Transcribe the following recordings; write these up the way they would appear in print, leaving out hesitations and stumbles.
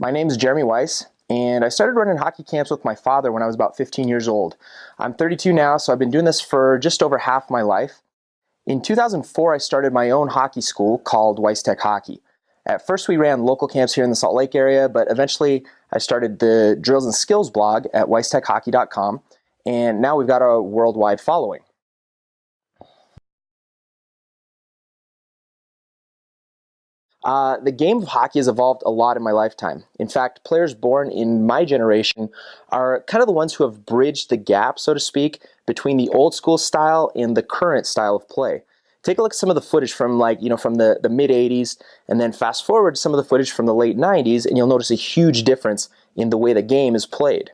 My name is Jeremy Weiss, and I started running hockey camps with my father when I was about 15 years old. I'm 32 now, so I've been doing this for just over half my life. In 2004, I started my own hockey school called Weiss Tech Hockey. At first, we ran local camps here in the Salt Lake area, but eventually I started the Drills and Skills blog at weisstechhockey.com, and now we've got a worldwide following. The game of hockey has evolved a lot in my lifetime. In fact, players born in my generation are kind of the ones who have bridged the gap, so to speak, between the old school style and the current style of play. Take a look at some of the footage from from the mid 80s, and then fast forward to some of the footage from the late 90s, and you'll notice a huge difference in the way the game is played.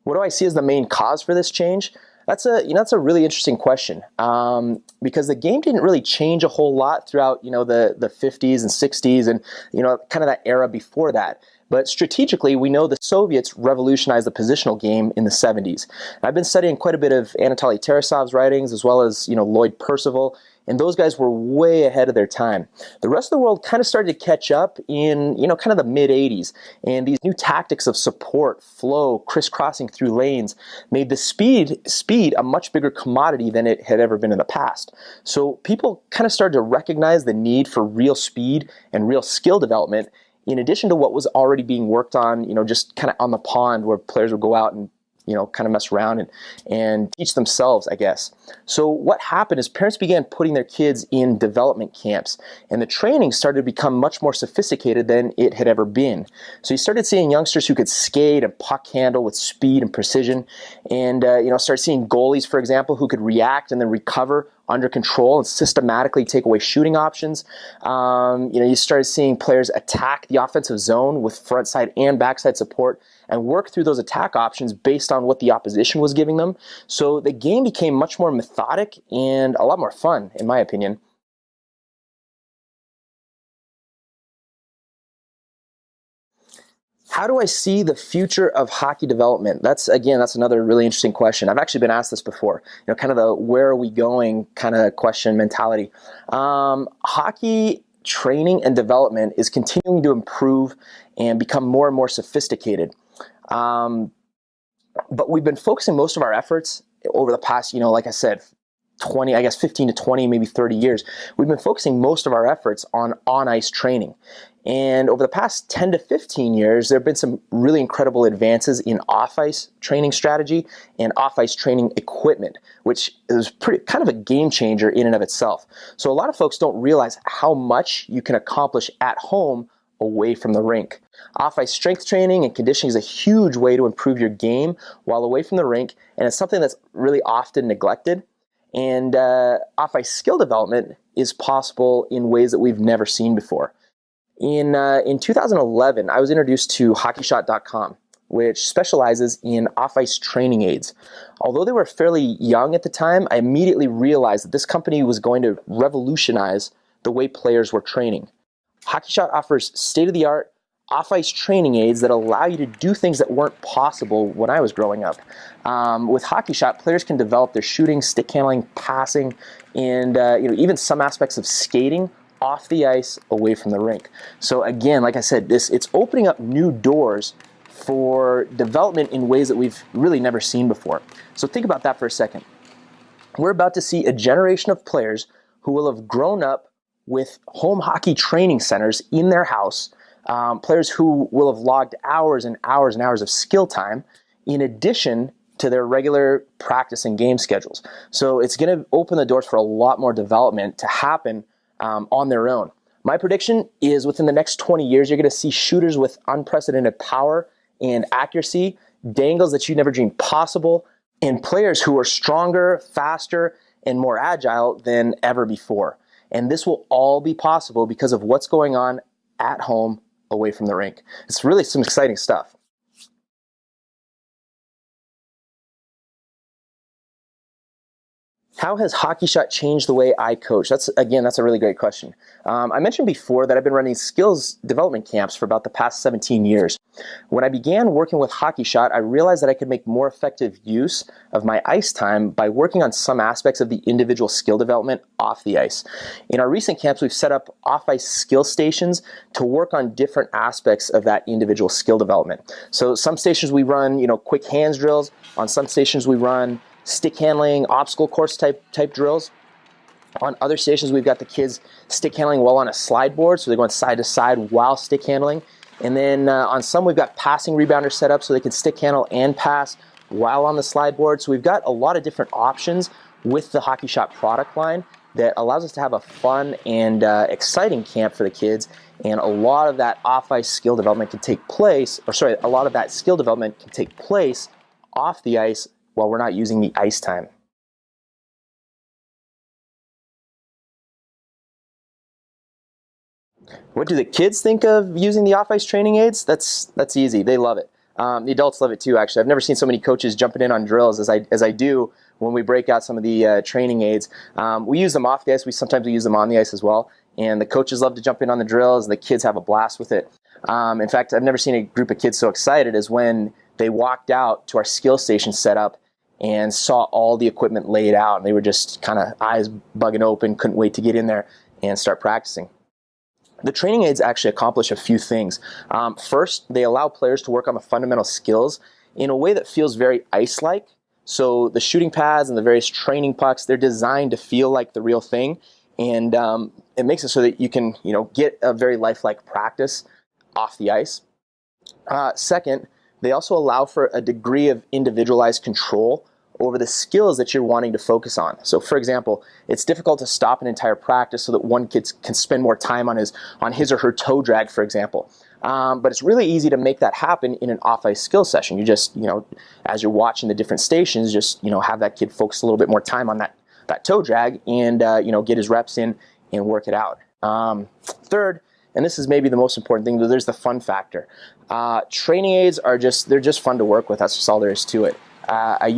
What do I see as the main cause for this change? That's a really interesting question, because the game didn't really change a whole lot throughout the 50s and 60s and kind of that era before that. But strategically, we know the Soviets revolutionized the positional game in the 70s. I've been studying quite a bit of Anatoly Tarasov's writings as well as Lloyd Percival, and those guys were way ahead of their time. The rest of the world kind of started to catch up in kind of the mid 80s, and these new tactics of support, flow, crisscrossing through lanes made the speed a much bigger commodity than it had ever been in the past. So people kind of started to recognize the need for real speed and real skill development in addition to what was already being worked on, just kind of on the pond where players would go out and kind of mess around and teach themselves, I guess. So what happened is parents began putting their kids in development camps, and the training started to become much more sophisticated than it had ever been. So you started seeing youngsters who could skate and puck handle with speed and precision, and start seeing goalies, for example, who could react and then recover under control and systematically take away shooting options. You started seeing players attack the offensive zone with front side and backside support and work through those attack options based on what the opposition was giving them. So the game became much more methodic and a lot more fun, in my opinion. How do I see the future of hockey development? That's another really interesting question. I've actually been asked this before, kind of the where are we going kind of question mentality. Hockey training and development is continuing to improve and become more and more sophisticated. But we've been focusing most of our efforts over the past, like I said, 15 to 20, maybe 30 years. We've been focusing most of our efforts on on-ice training. And over the past 10 to 15 years, there have been some really incredible advances in off-ice training strategy and off-ice training equipment, which is kind of a game changer in and of itself. So a lot of folks don't realize how much you can accomplish at home away from the rink. Off-ice strength training and conditioning is a huge way to improve your game while away from the rink, and it's something that's really often neglected. And off-ice skill development is possible in ways that we've never seen before. In 2011, I was introduced to HockeyShot.com, which specializes in off-ice training aids. Although they were fairly young at the time, I immediately realized that this company was going to revolutionize the way players were training. HockeyShot offers state-of-the-art off-ice training aids that allow you to do things that weren't possible when I was growing up. With HockeyShot, players can develop their shooting, stick handling, passing, and even some aspects of skating off the ice away from the rink. So again, like I said, it's opening up new doors for development in ways that we've really never seen before. So think about that for a second. We're about to see a generation of players who will have grown up with home hockey training centers in their house, players who will have logged hours and hours and hours of skill time in addition to their regular practice and game schedules. So it's going to open the doors for a lot more development to happen on their own. My prediction is within the next 20 years, you're going to see shooters with unprecedented power and accuracy, dangles that you never dreamed possible, and players who are stronger, faster, and more agile than ever before. And this will all be possible because of what's going on at home away from the rink. It's really some exciting stuff. How has HockeyShot changed the way I coach? That's a really great question. I mentioned before that I've been running skills development camps for about the past 17 years. When I began working with HockeyShot, I realized that I could make more effective use of my ice time by working on some aspects of the individual skill development off the ice. In our recent camps, we've set up off-ice skill stations to work on different aspects of that individual skill development. So some stations we run, quick hands drills. On some stations we run stick handling, obstacle course type drills. On other stations, we've got the kids stick handling while on a slide board, so they're going side to side while stick handling. And then on some, we've got passing rebounder set up so they can stick handle and pass while on the slide board. So we've got a lot of different options with the HockeyShot product line that allows us to have a fun and exciting camp for the kids. And a lot of that off-ice skill development can take place, a lot of that skill development can take place off the ice while we're not using the ice time. What do the kids think of using the off-ice training aids? That's easy. They love it. The adults love it too, actually. I've never seen so many coaches jumping in on drills as I do when we break out some of the training aids. We use them off the ice. Sometimes we use them on the ice as well. And the coaches love to jump in on the drills, and the kids have a blast with it. In fact, I've never seen a group of kids so excited as when they walked out to our skill station set up and saw all the equipment laid out, and they were just kind of eyes bugging open, couldn't wait to get in there and start practicing. The training aids actually accomplish a few things. First, they allow players to work on the fundamental skills in a way that feels very ice-like. So the shooting pads and the various training pucks, they're designed to feel like the real thing, and it makes it so that you can get a very lifelike practice off the ice. Second, they also allow for a degree of individualized control over the skills that you're wanting to focus on. So for example, it's difficult to stop an entire practice so that one kid can spend more time on his or her toe drag, for example. But it's really easy to make that happen in an off-ice skill session. You just, as you're watching the different stations, just, have that kid focus a little bit more time on that toe drag and, get his reps in and work it out. Third, and this is maybe the most important thing, there's the fun factor. Training aids they're just fun to work with. That's just all there is to it. I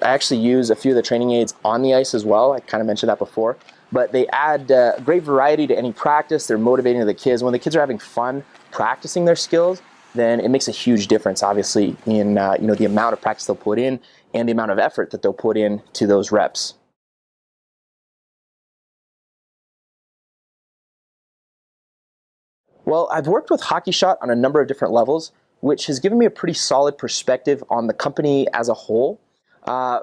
actually use a few of the training aids on the ice as well. I kind of mentioned that before. But they add great variety to any practice. They're motivating to the kids. When the kids are having fun practicing their skills, then it makes a huge difference, obviously, in the amount of practice they'll put in and the amount of effort that they'll put in to those reps. Well, I've worked with HockeyShot on a number of different levels, which has given me a pretty solid perspective on the company as a whole.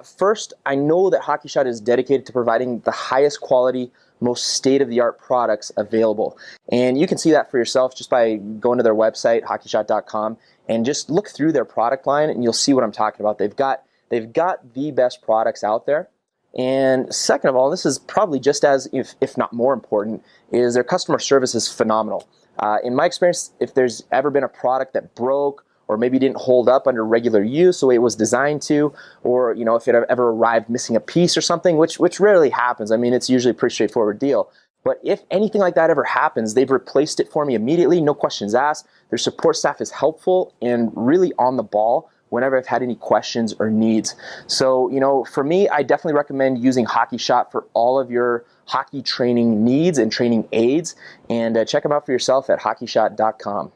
First, I know that HockeyShot is dedicated to providing the highest quality, most state-of-the-art products available. And you can see that for yourself just by going to their website, HockeyShot.com, and just look through their product line and you'll see what I'm talking about. They've got the best products out there. And second of all, this is probably just as, if not more important, is their customer service is phenomenal. In my experience, if there's ever been a product that broke or maybe didn't hold up under regular use the way it was designed to, or if it ever arrived missing a piece or something, which rarely happens. I mean, it's usually a pretty straightforward deal. But if anything like that ever happens, they've replaced it for me immediately, no questions asked. Their support staff is helpful and really on the ball whenever I've had any questions or needs. So, for me, I definitely recommend using HockeyShot for all of your hockey training needs and training aids. And check them out for yourself at HockeyShot.com.